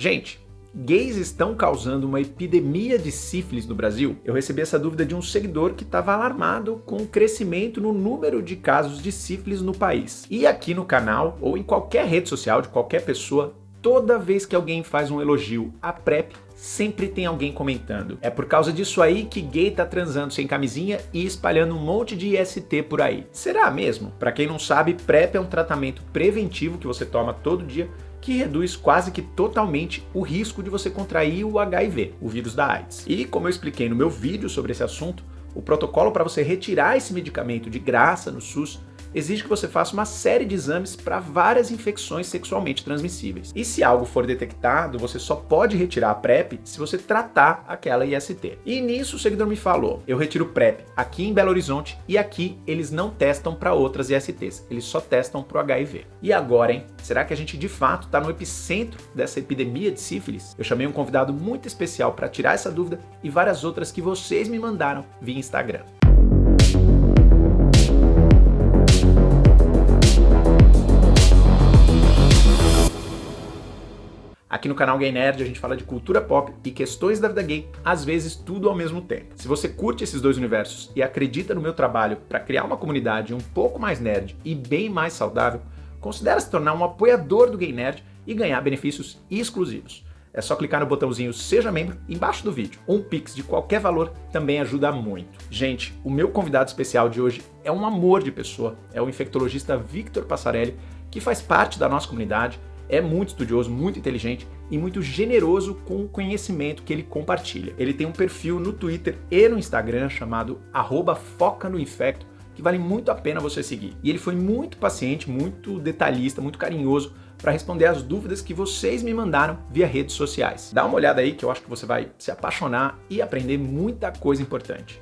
Gente, gays estão causando uma epidemia de sífilis no Brasil? Eu recebi essa dúvida de um seguidor que estava alarmado com o crescimento no número de casos de sífilis no país. E aqui no canal, ou em qualquer rede social de qualquer pessoa, toda vez que alguém faz um elogio à PrEP, sempre tem alguém comentando. É por causa disso aí que gay tá transando sem camisinha e espalhando um monte de IST por aí. Será mesmo? Pra quem não sabe, PrEP é um tratamento preventivo que você toma todo dia que reduz quase que totalmente o risco de você contrair o HIV, o vírus da AIDS. E como eu expliquei no meu vídeo sobre esse assunto, o protocolo para você retirar esse medicamento de graça no SUS exige que você faça uma série de exames para várias infecções sexualmente transmissíveis. E se algo for detectado, você só pode retirar a PrEP se você tratar aquela IST. E nisso o seguidor me falou, eu retiro PrEP aqui em Belo Horizonte e aqui eles não testam para outras ISTs, eles só testam para o HIV. E agora, hein? Será que a gente de fato está no epicentro dessa epidemia de sífilis? Eu chamei um convidado muito especial para tirar essa dúvida e várias outras que vocês me mandaram via Instagram. Aqui no canal Gay Nerd a gente fala de cultura pop e questões da vida gay, às vezes tudo ao mesmo tempo. Se você curte esses dois universos e acredita no meu trabalho para criar uma comunidade um pouco mais nerd e bem mais saudável, considere se tornar um apoiador do Gay Nerd e ganhar benefícios exclusivos. É só clicar no botãozinho Seja Membro embaixo do vídeo. Um Pix de qualquer valor também ajuda muito. Gente, o meu convidado especial de hoje é um amor de pessoa, é o infectologista Victor Passarelli, que faz parte da nossa comunidade. É muito estudioso, muito inteligente e muito generoso com o conhecimento que ele compartilha. Ele tem um perfil no Twitter e no Instagram chamado @focanoinfecto, que vale muito a pena você seguir. E ele foi muito paciente, muito detalhista, muito carinhoso para responder as dúvidas que vocês me mandaram via redes sociais. Dá uma olhada aí que eu acho que você vai se apaixonar e aprender muita coisa importante.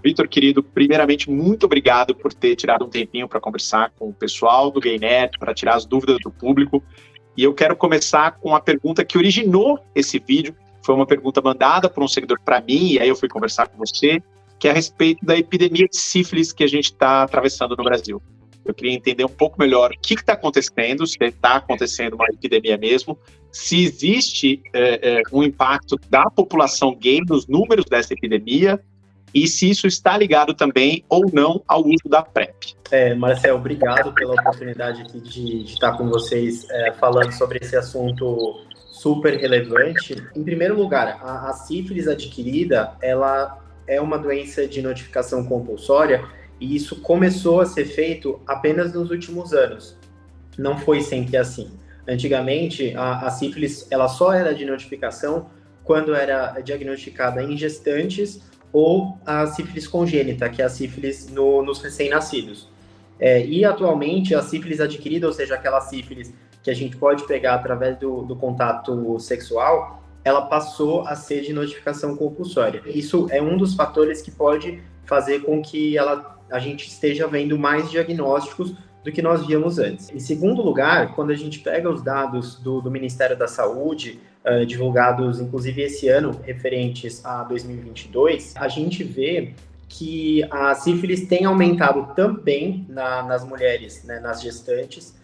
Victor, querido, primeiramente, muito obrigado por ter tirado um tempinho para conversar com o pessoal do Gay Nerd, para tirar as dúvidas do público. E eu quero começar com a pergunta que originou esse vídeo. Foi uma pergunta mandada por um seguidor para mim, e aí eu fui conversar com você, que é a respeito da epidemia de sífilis que a gente está atravessando no Brasil. Eu queria entender um pouco melhor o que está acontecendo, se está acontecendo uma epidemia mesmo, se existe um impacto da população gay nos números dessa epidemia, e se isso está ligado também ou não ao uso da PrEP. Marcel, obrigado pela oportunidade aqui de estar com vocês falando sobre esse assunto super relevante. Em primeiro lugar, a sífilis adquirida, ela é uma doença de notificação compulsória e isso começou a ser feito apenas nos últimos anos. Não foi sempre assim. Antigamente, a sífilis ela só era de notificação quando era diagnosticada em gestantes ou a sífilis congênita, que é a sífilis nos recém-nascidos. E atualmente a sífilis adquirida, ou seja, aquela sífilis que a gente pode pegar através do contato sexual, ela passou a ser de notificação compulsória. Isso é um dos fatores que pode fazer com que a gente esteja vendo mais diagnósticos do que nós víamos antes. Em segundo lugar, quando a gente pega os dados do Ministério da Saúde, divulgados inclusive esse ano, referentes a 2022, a gente vê que a sífilis tem aumentado também nas mulheres, né, nas gestantes.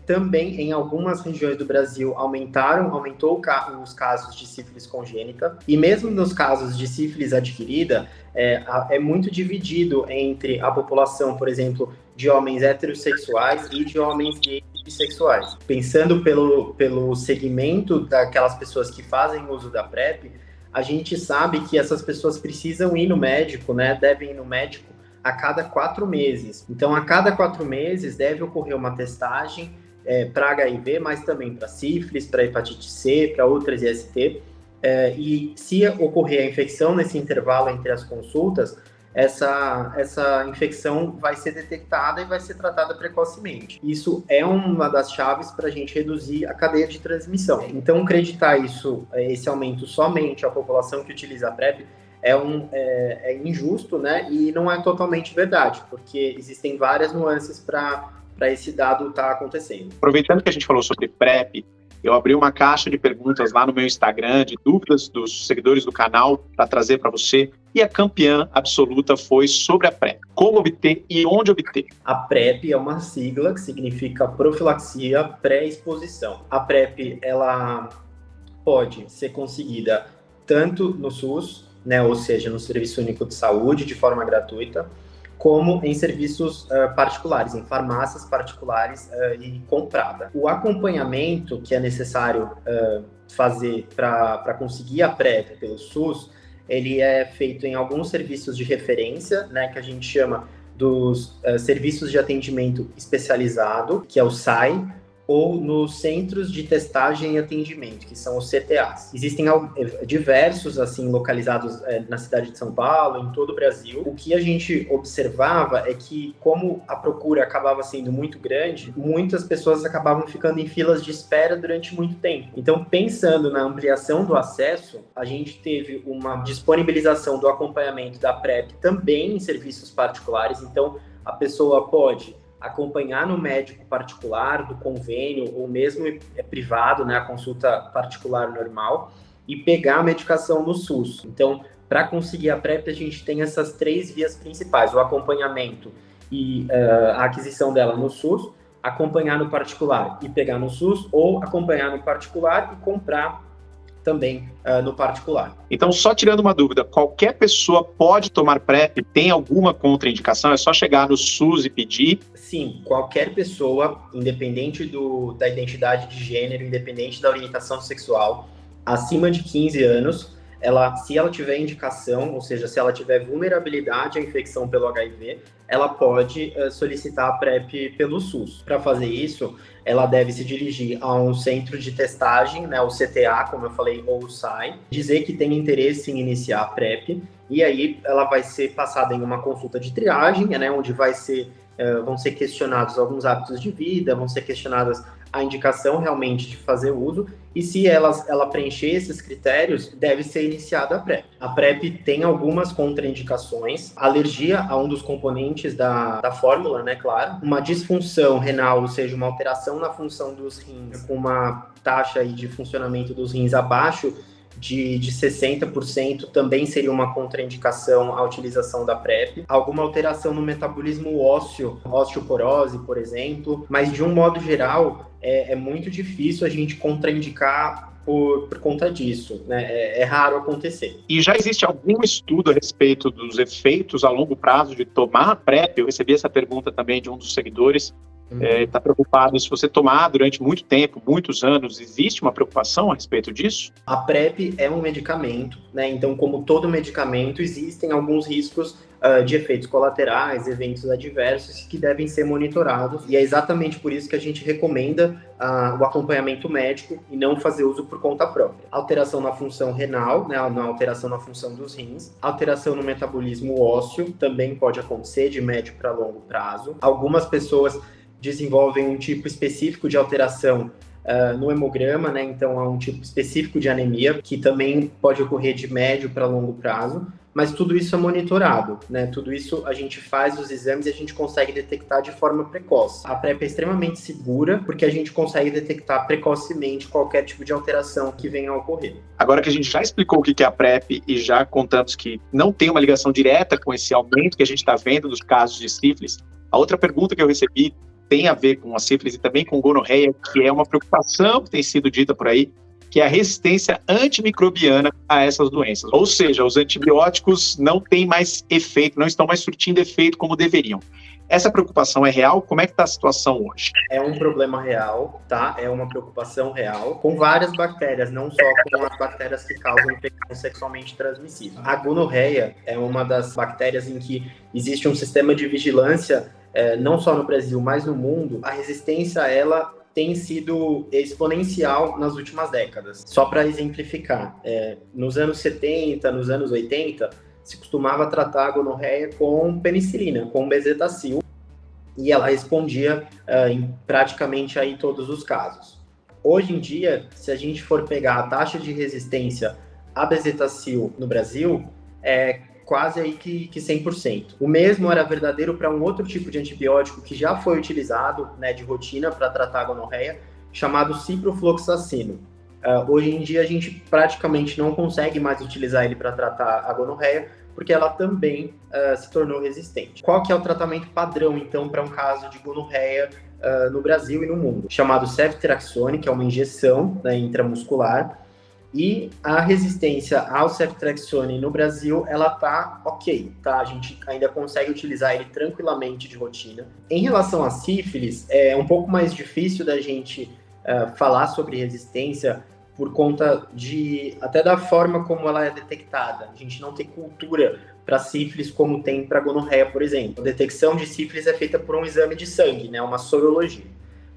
Também em algumas regiões do Brasil aumentou os casos de sífilis congênita, e mesmo nos casos de sífilis adquirida, é muito dividido entre a população, por exemplo, de homens heterossexuais e de homens gays bissexuais. Pensando pelo segmento daquelas pessoas que fazem uso da PrEP, a gente sabe que essas pessoas precisam ir no médico, né? Devem ir no médico a cada 4 meses. Então, a cada 4 meses deve ocorrer uma testagem para HIV, mas também para sífilis, para hepatite C, para outras IST. E se ocorrer a infecção nesse intervalo entre as consultas, essa infecção vai ser detectada e vai ser tratada precocemente. Isso é uma das chaves para a gente reduzir a cadeia de transmissão. Então, acreditar esse aumento somente à população que utiliza a PrEP é injusto, né? E não é totalmente verdade, porque existem várias nuances para esse dado estar acontecendo. Aproveitando que a gente falou sobre PrEP, eu abri uma caixa de perguntas lá no meu Instagram, de dúvidas dos seguidores do canal, para trazer para você. e a campeã absoluta foi sobre a PrEP. Como obter e onde obter? A PrEP é uma sigla que significa profilaxia pré-exposição. A PrEP, ela pode ser conseguida tanto no SUS, né, ou seja, no Serviço Único de Saúde, de forma gratuita, como em serviços particulares, em farmácias particulares e comprada. O acompanhamento que é necessário fazer para conseguir a PrEP pelo SUS, ele é feito em alguns serviços de referência, né, que a gente chama dos serviços de atendimento especializado, que é o SAI, ou nos centros de testagem e atendimento, que são os CTAs. Existem diversos, assim, localizados na cidade de São Paulo, em todo o Brasil. O que a gente observava é que, como a procura acabava sendo muito grande, muitas pessoas acabavam ficando em filas de espera durante muito tempo. Então, pensando na ampliação do acesso, a gente teve uma disponibilização do acompanhamento da PrEP também em serviços particulares. Então, a pessoa pode acompanhar no médico particular, do convênio, ou mesmo privado, né, a consulta particular normal, e pegar a medicação no SUS. Então, para conseguir a PrEP, a gente tem essas 3 vias principais: o acompanhamento e a aquisição dela no SUS, acompanhar no particular e pegar no SUS, ou acompanhar no particular e comprar também no particular. Então, só tirando uma dúvida, qualquer pessoa pode tomar PrEP? Tem alguma contraindicação? É só chegar no SUS e pedir? Sim, qualquer pessoa, independente da identidade de gênero, independente da orientação sexual, acima de 15 anos, se ela tiver indicação, ou seja, se ela tiver vulnerabilidade à infecção pelo HIV, ela pode solicitar a PrEP pelo SUS. Para fazer isso, ela deve se dirigir a um centro de testagem, né, o CTA, como eu falei, ou o SAI, dizer que tem interesse em iniciar a PrEP, e aí ela vai ser passada em uma consulta de triagem, né, onde vão ser questionados alguns hábitos de vida, vão ser questionadas a indicação realmente de fazer uso, e se ela preencher esses critérios, deve ser iniciada a PrEP. A PrEP tem algumas contraindicações: alergia a um dos componentes da fórmula, né, claro, uma disfunção renal, ou seja, uma alteração na função dos rins, com uma taxa aí de funcionamento dos rins abaixo de 60%, também seria uma contraindicação à utilização da PrEP. Alguma alteração no metabolismo ósseo, osteoporose, por exemplo, mas de um modo geral, é muito difícil a gente contraindicar por conta disso, né? É raro acontecer. E já existe algum estudo a respeito dos efeitos a longo prazo de tomar a PrEP? Eu recebi essa pergunta também de um dos seguidores. Está preocupado se você tomar durante muito tempo, muitos anos. Existe uma preocupação a respeito disso? A PrEP é um medicamento, né? Então, como todo medicamento, existem alguns riscos de efeitos colaterais, eventos adversos que devem ser monitorados, e é exatamente por isso que a gente recomenda o acompanhamento médico e não fazer uso por conta própria. Alteração na função renal, né, na alteração na função dos rins, alteração no metabolismo ósseo também pode acontecer de médio para longo prazo. Algumas pessoas desenvolvem um tipo específico de alteração no hemograma, né? Então há um tipo específico de anemia que também pode ocorrer de médio para longo prazo, mas tudo isso é monitorado, né? Tudo isso a gente faz os exames e a gente consegue detectar de forma precoce. A PrEP é extremamente segura porque a gente consegue detectar precocemente qualquer tipo de alteração que venha a ocorrer. Agora que a gente já explicou o que é a PrEP e já contamos que não tem uma ligação direta com esse aumento que a gente está vendo dos casos de sífilis, a outra pergunta que eu recebi tem a ver com a sífilis e também com gonorreia, que é uma preocupação que tem sido dita por aí, que é a resistência antimicrobiana a essas doenças. Ou seja, os antibióticos não têm mais efeito, não estão mais surtindo efeito como deveriam. Essa preocupação é real? Como é que está a situação hoje? É um problema real, tá? É uma preocupação real, com várias bactérias, não só com as bactérias que causam infecção sexualmente transmissível. A gonorreia é uma das bactérias em que existe um sistema de vigilância, não só no Brasil, mas no mundo. A resistência a ela tem sido exponencial nas últimas décadas. Só para exemplificar, nos anos 70, nos anos 80, se costumava tratar a gonorreia com penicilina, com bezetacil, e ela respondia em praticamente aí todos os casos. Hoje em dia, se a gente for pegar a taxa de resistência a bezetacil no Brasil, é quase aí que 100%. O mesmo era verdadeiro para um outro tipo de antibiótico que já foi utilizado, né, de rotina para tratar a gonorreia, chamado ciprofloxacino. Hoje em dia a gente praticamente não consegue mais utilizar ele para tratar a gonorreia, porque ela também se tornou resistente. Qual que é o tratamento padrão, então, para um caso de gonorreia no Brasil e no mundo? Chamado ceftriaxone, que é uma injeção, né, intramuscular, e a resistência ao ceftriaxone no Brasil, ela tá ok, tá? A gente ainda consegue utilizar ele tranquilamente de rotina. Em relação à sífilis, é um pouco mais difícil da gente falar sobre resistência por conta até da forma como ela é detectada. A gente não tem cultura para sífilis como tem para gonorreia, por exemplo. A detecção de sífilis é feita por um exame de sangue, né? Uma sorologia.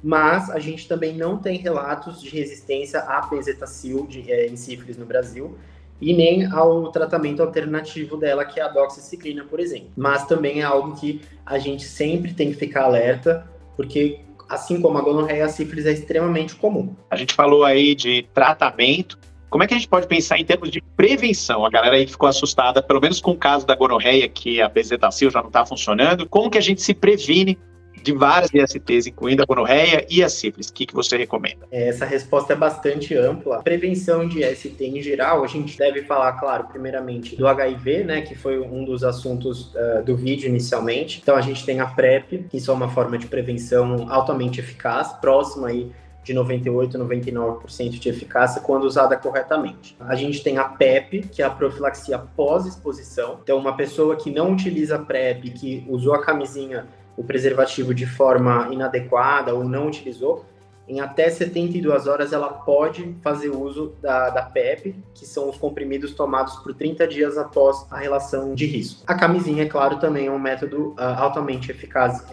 Mas a gente também não tem relatos de resistência à benzetacil em sífilis no Brasil, e nem ao tratamento alternativo dela, que é a doxiciclina, por exemplo. Mas também é algo que a gente sempre tem que ficar alerta, porque, assim como a gonorreia, a sífilis é extremamente comum. A gente falou aí de tratamento. Como é que a gente pode pensar em termos de prevenção? A galera aí ficou assustada, pelo menos com o caso da gonorreia, que a benzetacil já não está funcionando. Como que a gente se previne de várias ISTs, incluindo a gonorreia e a sífilis? O que você recomenda? Essa resposta é bastante ampla. Prevenção de IST em geral, a gente deve falar, claro, primeiramente do HIV, né, que foi um dos assuntos do vídeo inicialmente. Então a gente tem a PrEP, que é uma forma de prevenção altamente eficaz, próxima aí de 98%, 99% de eficácia quando usada corretamente. A gente tem a PEP, que é a profilaxia pós-exposição. Então uma pessoa que não utiliza PrEP, que usou a camisinha, o preservativo de forma inadequada ou não utilizou, em até 72 horas ela pode fazer uso da PEP, que são os comprimidos tomados por 30 dias após a relação de risco. A camisinha, é claro, também é um método altamente eficaz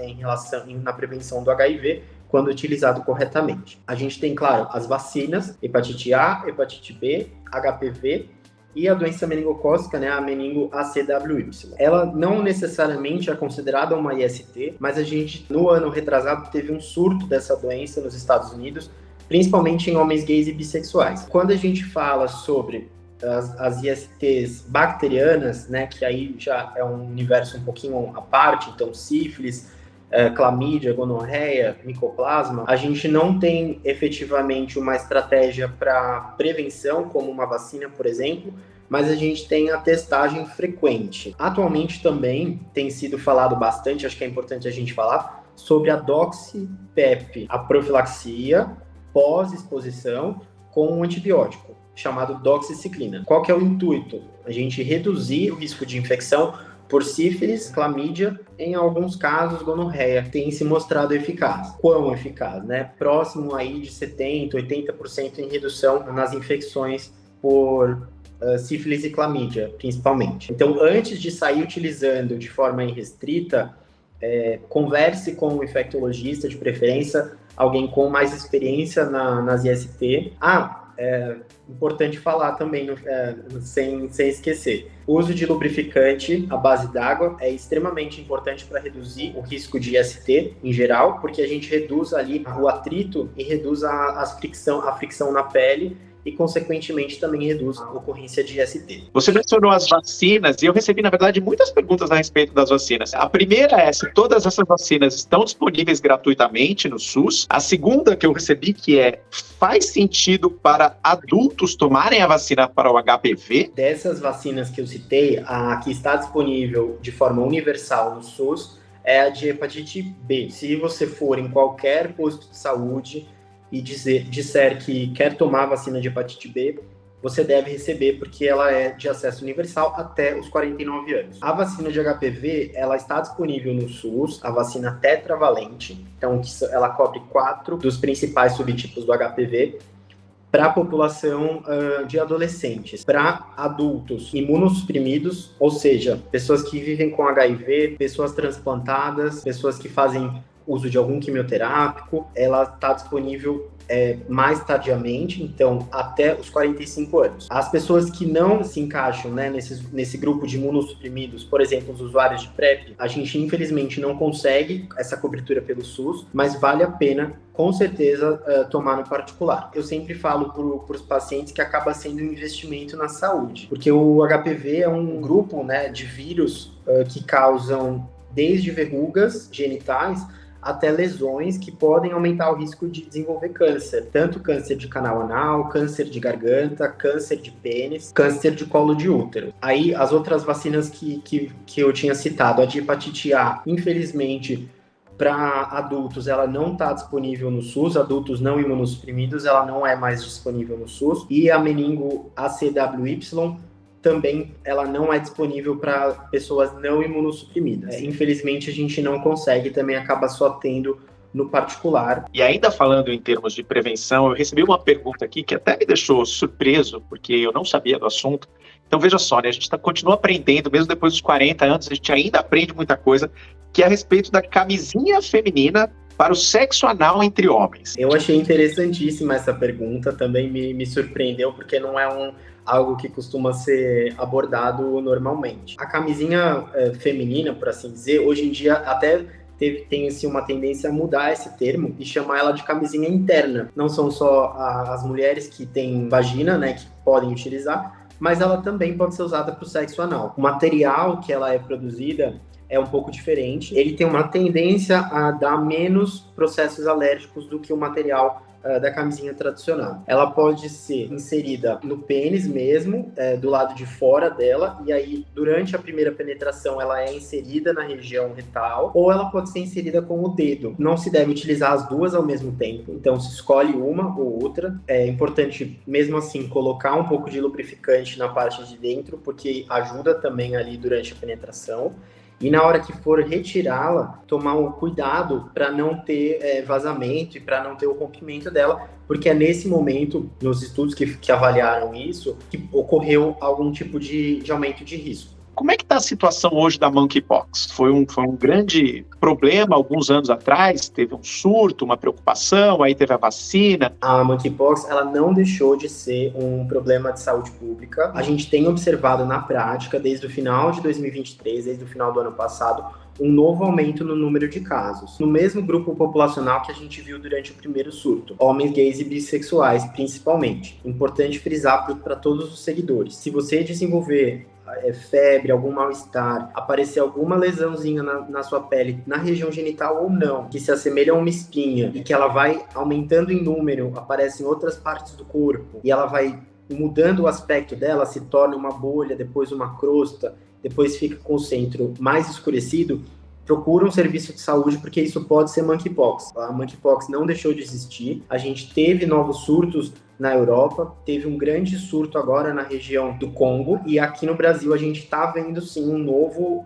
na prevenção do HIV, quando utilizado corretamente. A gente tem, claro, as vacinas, hepatite A, hepatite B, HPV, e a doença meningocócica, né, a meningo ACWY. Ela não necessariamente é considerada uma IST, mas a gente, no ano retrasado, teve um surto dessa doença nos Estados Unidos, principalmente em homens gays e bissexuais. Quando a gente fala sobre as ISTs bacterianas, né, que aí já é um universo um pouquinho à parte, então sífilis, clamídia, gonorreia, micoplasma, a gente não tem efetivamente uma estratégia para prevenção, como uma vacina, por exemplo, mas a gente tem a testagem frequente. Atualmente também tem sido falado bastante, acho que é importante a gente falar, sobre a doxi-PEP, a profilaxia pós-exposição com um antibiótico, chamado doxiciclina. Qual que é o intuito? A gente reduzir o risco de infecção por sífilis, clamídia, em alguns casos, gonorreia, tem se mostrado eficaz. Quão eficaz, né? Próximo aí de 70%, 80% em redução nas infecções por sífilis e clamídia, principalmente. Então, antes de sair utilizando de forma irrestrita, converse com um infectologista, de preferência, alguém com mais experiência nas IST. Importante falar também, sem esquecer, o uso de lubrificante à base d'água é extremamente importante para reduzir o risco de IST em geral, porque a gente reduz ali o atrito e reduz a fricção na pele, e, consequentemente, também reduz a ocorrência de IST. Você mencionou as vacinas, e eu recebi, na verdade, muitas perguntas a respeito das vacinas. A primeira é se todas essas vacinas estão disponíveis gratuitamente no SUS. A segunda que eu recebi, que faz sentido para adultos tomarem a vacina para o HPV? Dessas vacinas que eu citei, a que está disponível de forma universal no SUS é a de hepatite B. Se você for em qualquer posto de saúde e disser que quer tomar a vacina de hepatite B, você deve receber, porque ela é de acesso universal até os 49 anos. A vacina de HPV, ela está disponível no SUS, a vacina tetravalente, então ela cobre 4 dos principais subtipos do HPV, para a população de adolescentes. Para adultos imunossuprimidos, ou seja, pessoas que vivem com HIV, pessoas transplantadas, pessoas que fazem uso de algum quimioterápico, ela está disponível mais tardiamente, então até os 45 anos. As pessoas que não se encaixam, né, nesse grupo de imunossuprimidos, por exemplo, os usuários de PrEP, a gente infelizmente não consegue essa cobertura pelo SUS, mas vale a pena, com certeza, tomar no particular. Eu sempre falo para os pacientes que acaba sendo um investimento na saúde, porque o HPV é um grupo, né, de vírus que causam desde verrugas genitais até lesões que podem aumentar o risco de desenvolver câncer. Tanto câncer de canal anal, câncer de garganta, câncer de pênis, câncer de colo de útero. Aí, as outras vacinas que eu tinha citado, a de hepatite A, infelizmente, para adultos, ela não está disponível no SUS, adultos não imunossuprimidos, ela não é mais disponível no SUS. E a meningo ACWY, também ela não é disponível para pessoas não imunossuprimidas. Infelizmente, a gente não consegue, também acaba só tendo no particular. E ainda falando em termos de prevenção, eu recebi uma pergunta aqui que até me deixou surpreso, porque eu não sabia do assunto. Então, veja só, né, a gente continua aprendendo, mesmo depois dos 40 anos, a gente ainda aprende muita coisa, que é a respeito da camisinha feminina para o sexo anal entre homens. Eu achei interessantíssima essa pergunta, também me surpreendeu, porque não é algo que costuma ser abordado normalmente. A camisinha feminina, por assim dizer, hoje em dia até tem assim, uma tendência a mudar esse termo e chamar ela de camisinha interna. Não são só as mulheres que têm vagina, né, que podem utilizar, mas ela também pode ser usada para o sexo anal. O material que ela é produzida é um pouco diferente. Ele tem uma tendência a dar menos processos alérgicos do que o material da camisinha tradicional. Ela pode ser inserida no pênis mesmo, do lado de fora dela, e aí durante a primeira penetração ela é inserida na região retal, ou ela pode ser inserida com o dedo. Não se deve utilizar as duas ao mesmo tempo, então se escolhe uma ou outra. É importante, mesmo assim, colocar um pouco de lubrificante na parte de dentro, porque ajuda também ali durante a penetração. E na hora que for retirá-la, tomar um cuidado para não ter vazamento e para não ter o rompimento dela, porque é nesse momento, nos estudos que avaliaram isso, que ocorreu algum tipo de aumento de risco. Como é que está a situação hoje da monkeypox? Foi um grande problema alguns anos atrás, teve um surto, uma preocupação, aí teve a vacina. A monkeypox, ela não deixou de ser um problema de saúde pública. A gente tem observado na prática, desde o final de 2023, desde o final do ano passado, um novo aumento no número de casos. No mesmo grupo populacional que a gente viu durante o primeiro surto, homens gays e bissexuais, principalmente. Importante frisar para todos os seguidores. Se você desenvolver febre, algum mal-estar, aparecer alguma lesãozinha na sua pele, na região genital ou não, que se assemelha a uma espinha e que ela vai aumentando em número, aparece em outras partes do corpo e ela vai mudando o aspecto dela, se torna uma bolha, depois uma crosta, depois fica com o centro mais escurecido, procura um serviço de saúde, porque isso pode ser monkeypox. A monkeypox não deixou de existir, a gente teve novos surtos na Europa, teve um grande surto agora na região do Congo, e aqui no Brasil a gente está vendo sim um novo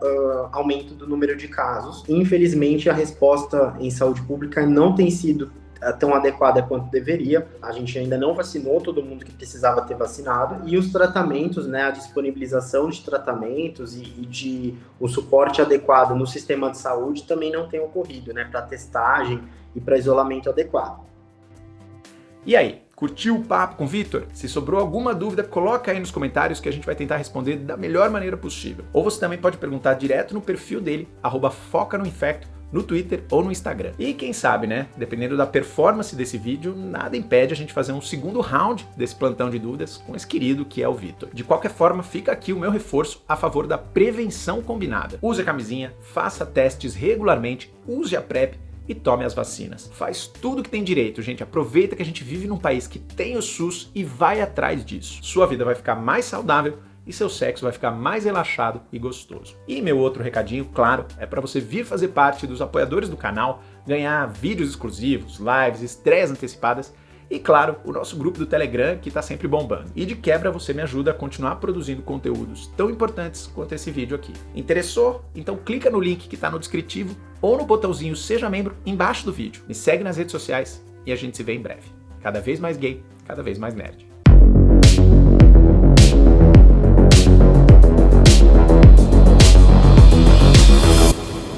aumento do número de casos. Infelizmente, a resposta em saúde pública não tem sido tão adequada quanto deveria. A gente ainda não vacinou todo mundo que precisava ter vacinado, e os tratamentos, né, a disponibilização de tratamentos e o suporte adequado no sistema de saúde também não tem ocorrido, né, para testagem e para isolamento adequado. E aí, curtiu o papo com o Vitor? Se sobrou alguma dúvida, coloca aí nos comentários que a gente vai tentar responder da melhor maneira possível. Ou você também pode perguntar direto no perfil dele, @FocaNoInfecto, no Twitter ou no Instagram. E quem sabe, né, dependendo da performance desse vídeo, nada impede a gente fazer um segundo round desse plantão de dúvidas com esse querido que é o Vitor. De qualquer forma, fica aqui o meu reforço a favor da prevenção combinada. Use a camisinha, faça testes regularmente, use a PrEP e tome as vacinas. Faz tudo que tem direito, gente. Aproveita que a gente vive num país que tem o SUS e vai atrás disso. Sua vida vai ficar mais saudável e seu sexo vai ficar mais relaxado e gostoso. E meu outro recadinho, claro, é para você vir fazer parte dos apoiadores do canal, ganhar vídeos exclusivos, lives, estreias antecipadas e, claro, o nosso grupo do Telegram que tá sempre bombando. E de quebra você me ajuda a continuar produzindo conteúdos tão importantes quanto esse vídeo aqui. Interessou? Então clica no link que tá no descritivo ou no botãozinho Seja Membro embaixo do vídeo. Me segue nas redes sociais e a gente se vê em breve. Cada vez mais gay, cada vez mais nerd.